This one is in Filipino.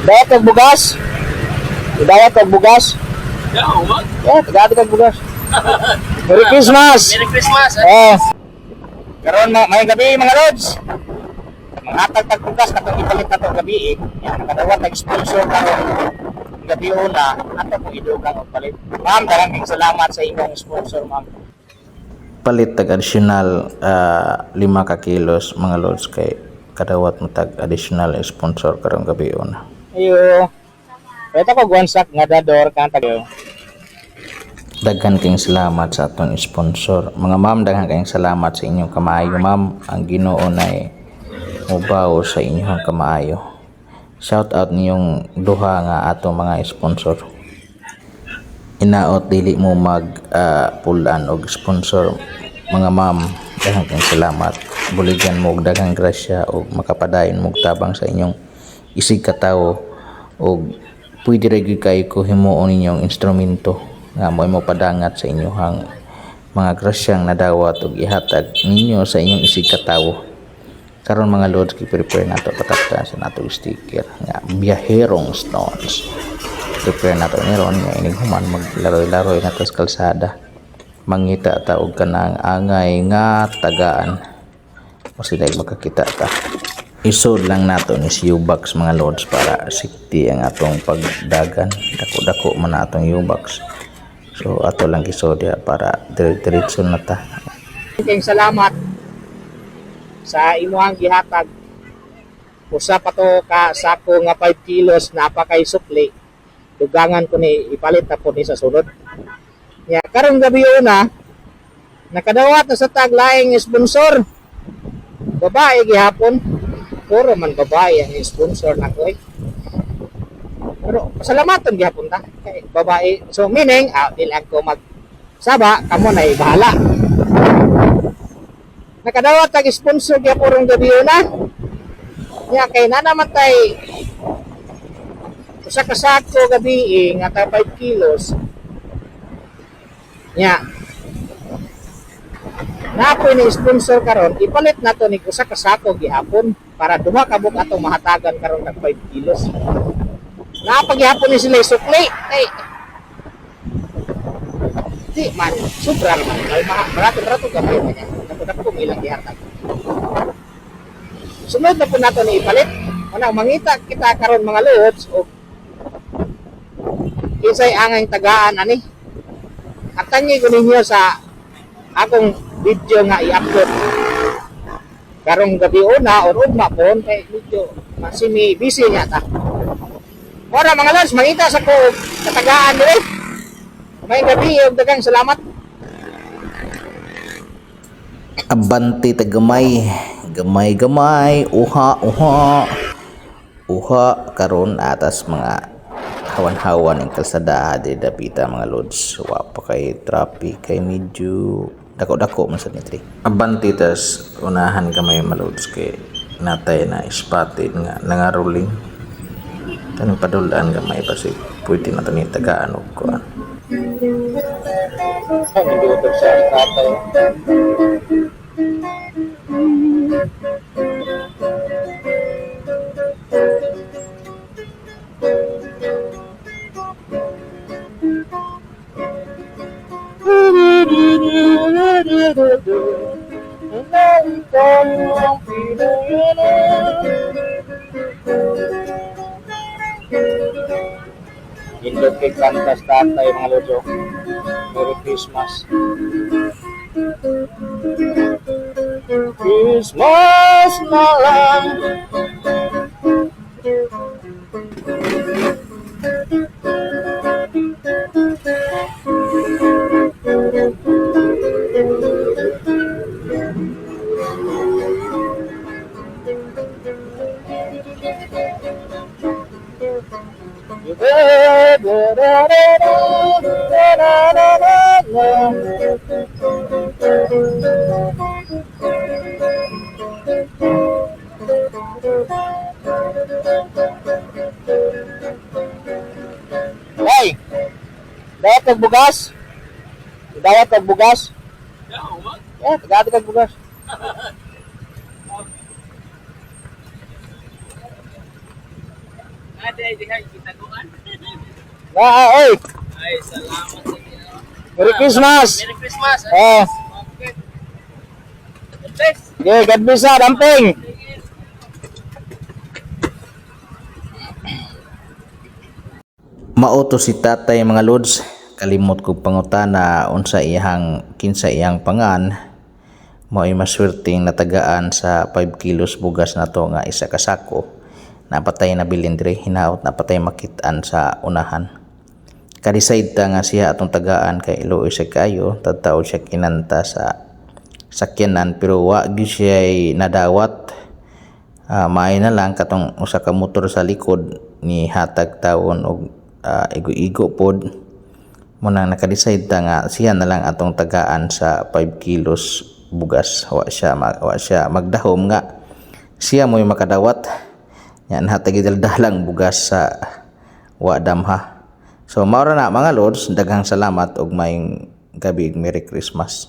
Dayat kag bugas. Dayat kag bugas. Tagadi kag bugas. Merry Christmas. Merry Christmas! Karon may gabi mga lods. Manghatag tag bugas katong ipalit nato gabi. Yan nakadawat tag sponsor karon. Gabi una ato ko idugang og palit. Ma'am, daghang salamat sa inyong sponsor, ma'am. Palit tag additional 5 ka kilos mga lods kay kadawat mo tag additional sponsor karong gabi una. Ayo. Ito ko gwansak nga dador kan tag. Daghan kayong salamat sa atong sponsor. Mga ma'am, daghan kayong salamat sa inyong kamaayo, ma'am. Ang Ginoo nay mubaw sa inyong kamaayo. Shout out niyong duha nga atong mga sponsor. Inaot dili mo mag pulan og sponsor. Mga ma'am, daghan kayong salamat. Buligan mo og daghang grasya og makapadayon mo og tabang sa inyong isig katawo og pwede ra gyud kay ko himuon ninyong instrumento nga mo padangat sa inyong mga grasyang nadawat ug ihatag ninyo sa inyong isig katawo. Karon mga lods, prepare nato patapta sa nato sticker nga Biyaherong Stones. Prepare nato ni ron nga ining human maglaro-laro nato sa kalsada. Mangita ta og kanang angay nga tagaan. O sila makakita ta. Isod lang nato ni U-box mga lods para safety ang atong pagdagan. Dako-dako man atong U-box. So ato lang isod para diretso na ta. Kayong salamat sa imuhang gihatag. Usa pa to ka sako nga 5 kilos napakay sukli. Dugangan ko ni ipalit na po ni sa sunod. Ya, karong gabi una nakadawat na sa taglaing sponsor. Babae gihapon. Puro man babae ang sponsor nako eh. Pero pasalamatan gihapon ta kay babae. So meaning, dili ako magsaba, kamo na bahala. Nakadawat tag sponsor kaya purong gabi na. Nya kay na naman tay usa ka sako gabi nga ta 5 kilos. Nya napoy ni sponsor karon ipalit nato ni usa ka sako gihapon para duha ka buk atong mahatagan karon tag 5 kilos. Napaghihapon ni sila sukli. Ay. Di man, sobra man. Barato gamay na niya. Napunta ko ilang gihatag. Sunod na po nato ni ipalit. Ano, mangita kita karon mga lods o kinsay angay tagaan ani. At tanyi ko ninyo sa akong video nga i-upload. Karong gabi una or ugma po kay medyo masimi busy niya ta. Ora mga lods, mangita sa ko katagaan dire. May gabi og daghang salamat. Abante tagamay, gamay uha karon atas mga hawan-hawan ng kalsada di dapita mga lods. Wa pa kay traffic kay medyo dako-dako man sa nitri. Abante tas unahan gamay mga lods kay natay na spotted nga nangaruling. Tanong padulaan gamay pa si pwede na tani tagaan og kuan. Ang giutok sa tatay. Indot kay kantas tatay mga lods. Merry Christmas. Christmas na lang. Hey, dayat kag bugas? Dayat kag bugas? Tagadi kag bugas. Oy, Ay, salamat sa inyo. Merry Christmas. Merry Christmas. Oh, Okay. God bless. yeah, God bless sa damping. Mauto si tatay mga lods, kalimot kog pangutana unsa iyang kinsa iyang pangan. Mao'y maswerteng natagaan sa 5 kilos bugas na to nga isa ka sako. Napatay na bilin dire hinaot napatay makit-an sa unahan. Kadisayd ta nga siya atong tagaan kay iluoy siya kayo, tataw siya kinanta sa sakyanan pero wa gyud siya nadawat. Maay na lang katong usa ka motor sa likod ni hatag tawon og igo-igo pod mo nang nakadecide ta nga siya na lang atong tagaan sa 5 kilos bugas. Wa siya magdahom nga siya mo'y makadawat yan hatag idaldalang bugas sa wa damha. So mao ra na mga lods, daghang salamat ug maayong gabi, Merry Christmas.